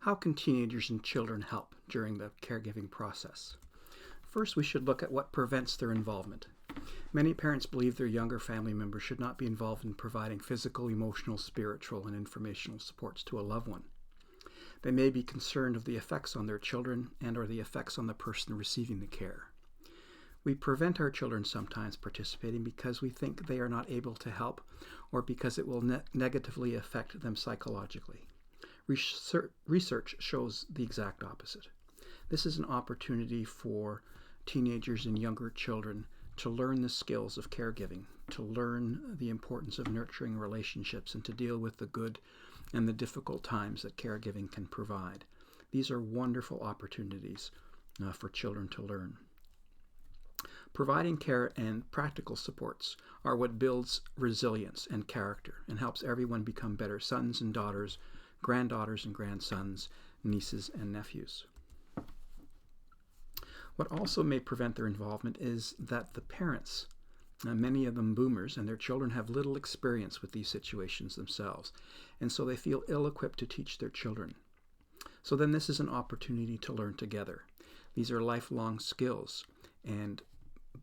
How can teenagers and children help during the caregiving process? First, we should look at what prevents their involvement. Many parents believe their younger family members should not be involved in providing physical, emotional, spiritual, and informational supports to a loved one. They may be concerned of the effects on their children and or the effects on the person receiving the care. We prevent our children sometimes participating because we think they are not able to help or because it will negatively affect them psychologically. Research shows the exact opposite. This is an opportunity for teenagers and younger children to learn the skills of caregiving, to learn the importance of nurturing relationships, and to deal with the good and the difficult times that caregiving can provide. These are wonderful opportunities for children to learn. Providing care and practical supports are what builds resilience and character and helps everyone become better sons and daughters, granddaughters and grandsons, nieces and nephews. What also may prevent their involvement is that the parents, many of them boomers, and their children have little experience with these situations themselves, and so they feel ill-equipped to teach their children. So then this is an opportunity to learn together. These are lifelong skills, and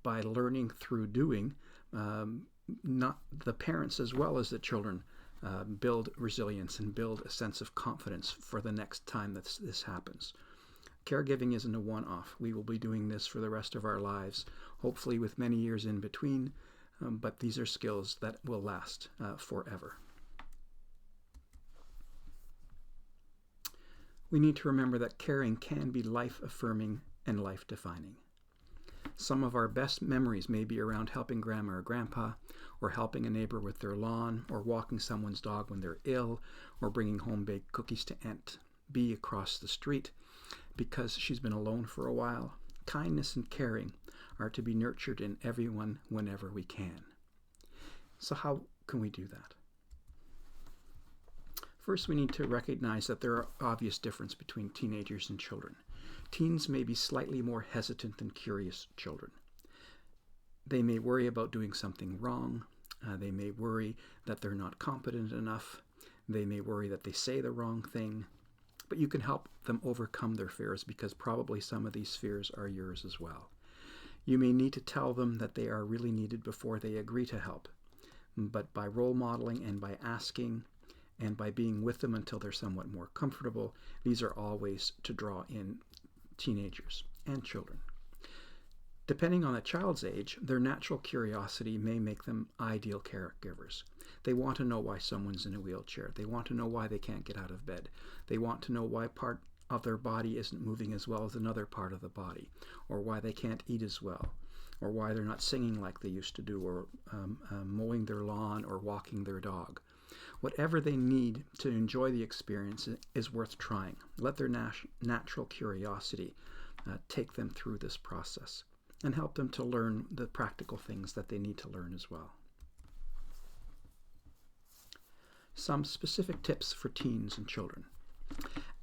by learning through doing, not the parents as well as the children build resilience and build a sense of confidence for the next time that this happens. Caregiving isn't a one-off. We will be doing this for the rest of our lives, hopefully with many years in between, but these are skills that will last forever. We need to remember that caring can be life-affirming and life-defining. Some of our best memories may be around helping grandma or grandpa, or helping a neighbor with their lawn, or walking someone's dog when they're ill, or bringing home-baked cookies to Aunt B across the street because she's been alone for a while. Kindness and caring are to be nurtured in everyone whenever we can. So how can we do that? First, we need to recognize that there are obvious differences between teenagers and children. Teens may be slightly more hesitant than curious children. They may worry about doing something wrong. They may worry that they're not competent enough. They may worry that they say the wrong thing. But you can help them overcome their fears because probably some of these fears are yours as well. You may need to tell them that they are really needed before they agree to help. But by role modeling and by asking and by being with them until they're somewhat more comfortable, these are all ways to draw in teenagers and children. Depending on a child's age, their natural curiosity may make them ideal caregivers. They want to know why someone's in a wheelchair. They want to know why they can't get out of bed. They want to know why part of their body isn't moving as well as another part of the body, or why they can't eat as well, or why they're not singing like they used to do, or mowing their lawn or walking their dog. Whatever they need to enjoy the experience is worth trying. Let their natural curiosity take them through this process and help them to learn the practical things that they need to learn as well. Some specific tips for teens and children.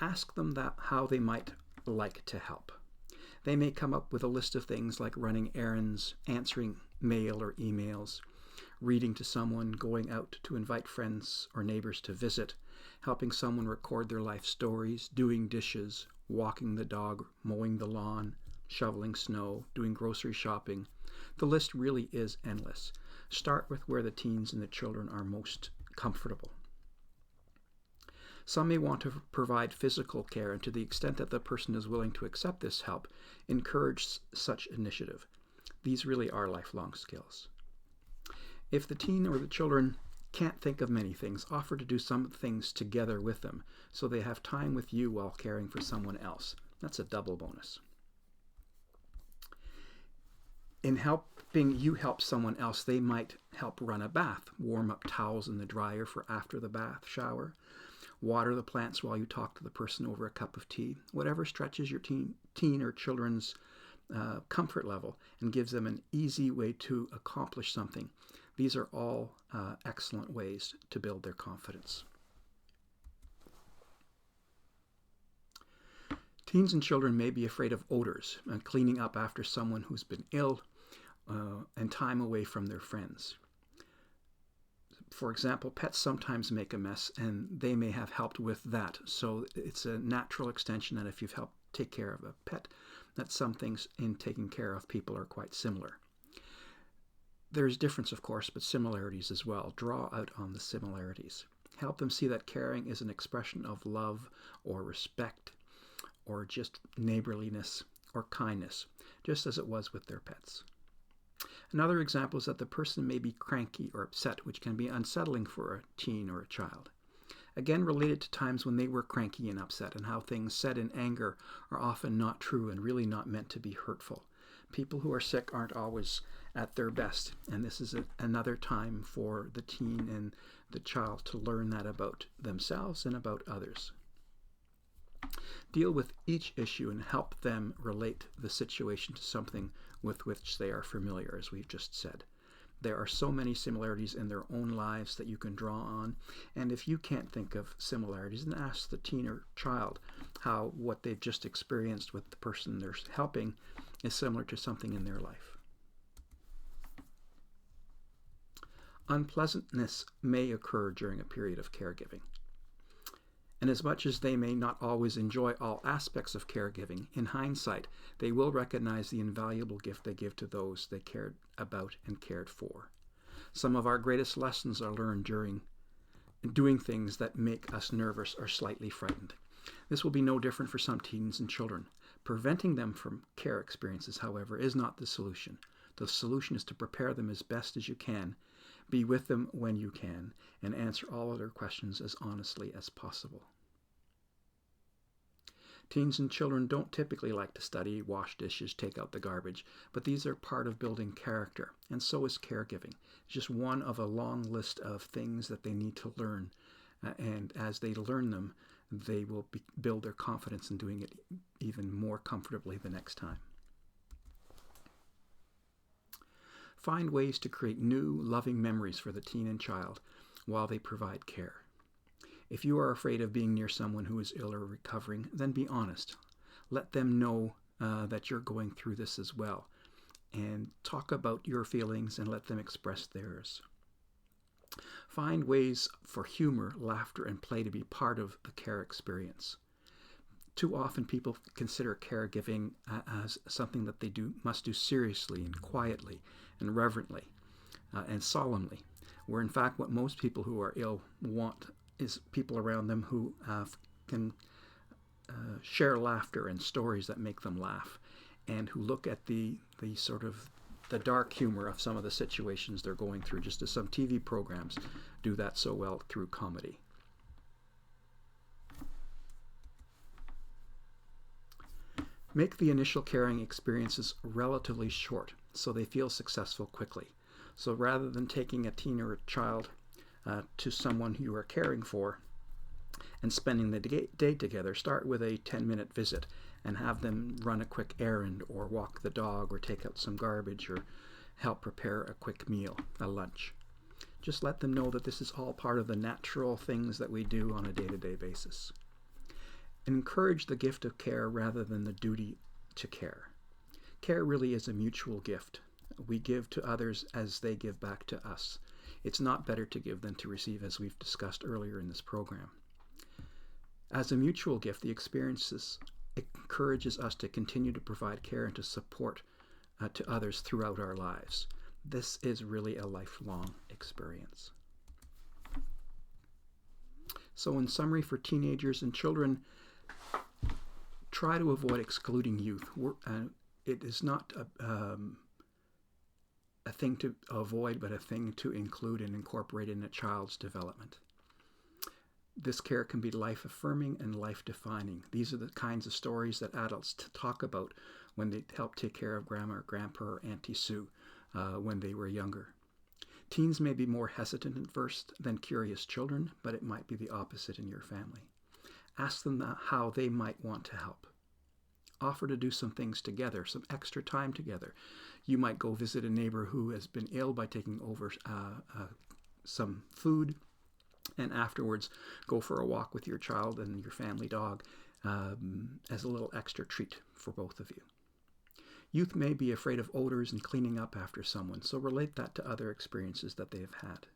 Ask them how they might like to help. They may come up with a list of things like running errands, answering mail or emails, reading to someone, going out to invite friends or neighbors to visit, helping someone record their life stories, doing dishes, walking the dog, mowing the lawn, shoveling snow, doing grocery shopping. The list really is endless. Start with where the teens and the children are most comfortable. Some may want to provide physical care, and to the extent that the person is willing to accept this help, encourage such initiative. These really are lifelong skills. If the teen or the children can't think of many things, offer to do some things together with them so they have time with you while caring for someone else. That's a double bonus. In helping you help someone else, they might help run a bath, warm up towels in the dryer for after the bath shower, water the plants while you talk to the person over a cup of tea, whatever stretches your teen or children's comfort level and gives them an easy way to accomplish something. These are all excellent ways to build their confidence. Teens and children may be afraid of odors, cleaning up after someone who's been ill, and time away from their friends. For example, pets sometimes make a mess, and they may have helped with that. So it's a natural extension that if you've helped take care of a pet, that some things in taking care of people are quite similar. There's difference, of course, but similarities as well. Draw out on the similarities. Help them see that caring is an expression of love or respect or just neighborliness or kindness, just as it was with their pets. Another example is that the person may be cranky or upset, which can be unsettling for a teen or a child. Again, related to times when they were cranky and upset, and how things said in anger are often not true and really not meant to be hurtful. People who are sick aren't always at their best, and this is another time for the teen and the child to learn that about themselves and about others. Deal with each issue and help them relate the situation to something with which they are familiar, as we've just said. There are so many similarities in their own lives that you can draw on, and if you can't think of similarities, then ask the teen or child how what they've just experienced with the person they're helping is similar to something in their life. Unpleasantness may occur during a period of caregiving. And as much as they may not always enjoy all aspects of caregiving, in hindsight, they will recognize the invaluable gift they give to those they cared about and cared for. Some of our greatest lessons are learned during doing things that make us nervous or slightly frightened. This will be no different for some teens and children. Preventing them from care experiences, however, is not the solution. The solution is to prepare them as best as you can, be with them when you can, and answer all of their questions as honestly as possible. Teens and children don't typically like to study, wash dishes, take out the garbage, but these are part of building character, and so is caregiving. It's just one of a long list of things that they need to learn, and as they learn them, they will build their confidence in doing it even more comfortably the next time. Find ways to create new, loving memories for the teen and child while they provide care. If you are afraid of being near someone who is ill or recovering, then be honest. Let them know that you're going through this as well, and talk about your feelings and let them express theirs. Find ways for humor, laughter, and play to be part of the care experience. Too often people consider caregiving as something that they must do seriously and quietly and reverently and solemnly, where in fact what most people who are ill want is people around them who can share laughter and stories that make them laugh, and who look at the sort of the dark humor of some of the situations they're going through, just as some TV programs do that so well through comedy. Make the initial caring experiences relatively short so they feel successful quickly. So rather than taking a teen or a child to someone you are caring for and spending the day together, start with a 10-minute visit and have them run a quick errand or walk the dog or take out some garbage or help prepare a quick meal, a lunch. Just let them know that this is all part of the natural things that we do on a day-to-day basis. Encourage the gift of care rather than the duty to care. Care really is a mutual gift. We give to others as they give back to us. It's not better to give than to receive, as we've discussed earlier in this program. As a mutual gift, the experiences encourages us to continue to provide care and to support to others throughout our lives. This is really a lifelong experience. So in summary, for teenagers and children, try to avoid excluding youth. It is not a thing to avoid, but a thing to include and incorporate in a child's development. This care can be life-affirming and life-defining. These are the kinds of stories that adults talk about when they help take care of Grandma or Grandpa or Auntie Sue when they were younger. Teens may be more hesitant at first than curious children, but it might be the opposite in your family. Ask them how they might want to help. Offer to do some things together, some extra time together. You might go visit a neighbor who has been ill by taking over some food, and afterwards go for a walk with your child and your family dog as a little extra treat for both of you. Youth may be afraid of odors and cleaning up after someone, so relate that to other experiences that they have had.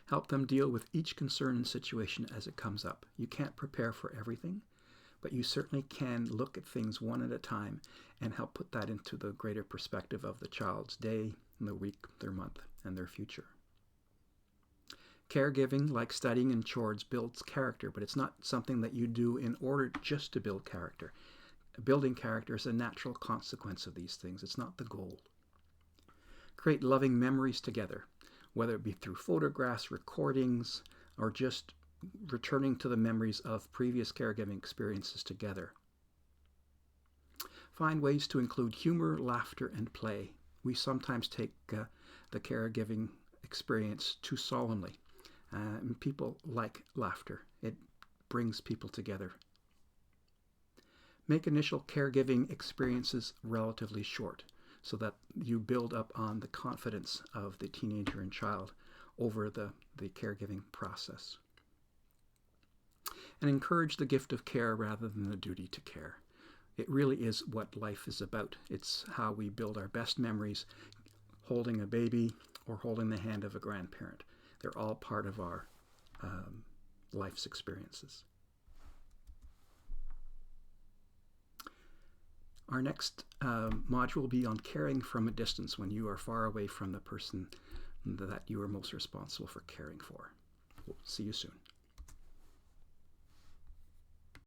Help them deal with each concern and situation as it comes up. You can't prepare for everything, but you certainly can look at things one at a time and help put that into the greater perspective of the child's day, their week, their month, and their future. Caregiving, like studying and chores, builds character, but it's not something that you do in order just to build character. Building character is a natural consequence of these things. It's not the goal. Create loving memories together, whether it be through photographs, recordings, or just returning to the memories of previous caregiving experiences together. Find ways to include humor, laughter, and play. We sometimes take the caregiving experience too solemnly. And people like laughter. It brings people together. Make initial caregiving experiences relatively short so that you build up on the confidence of the teenager and child over the caregiving process. And encourage the gift of care rather than the duty to care. It really is what life is about. It's how we build our best memories, holding a baby or holding the hand of a grandparent. They're all part of our life's experiences. Our next module will be on caring from a distance, when you are far away from the person that you are most responsible for caring for. We'll see you soon.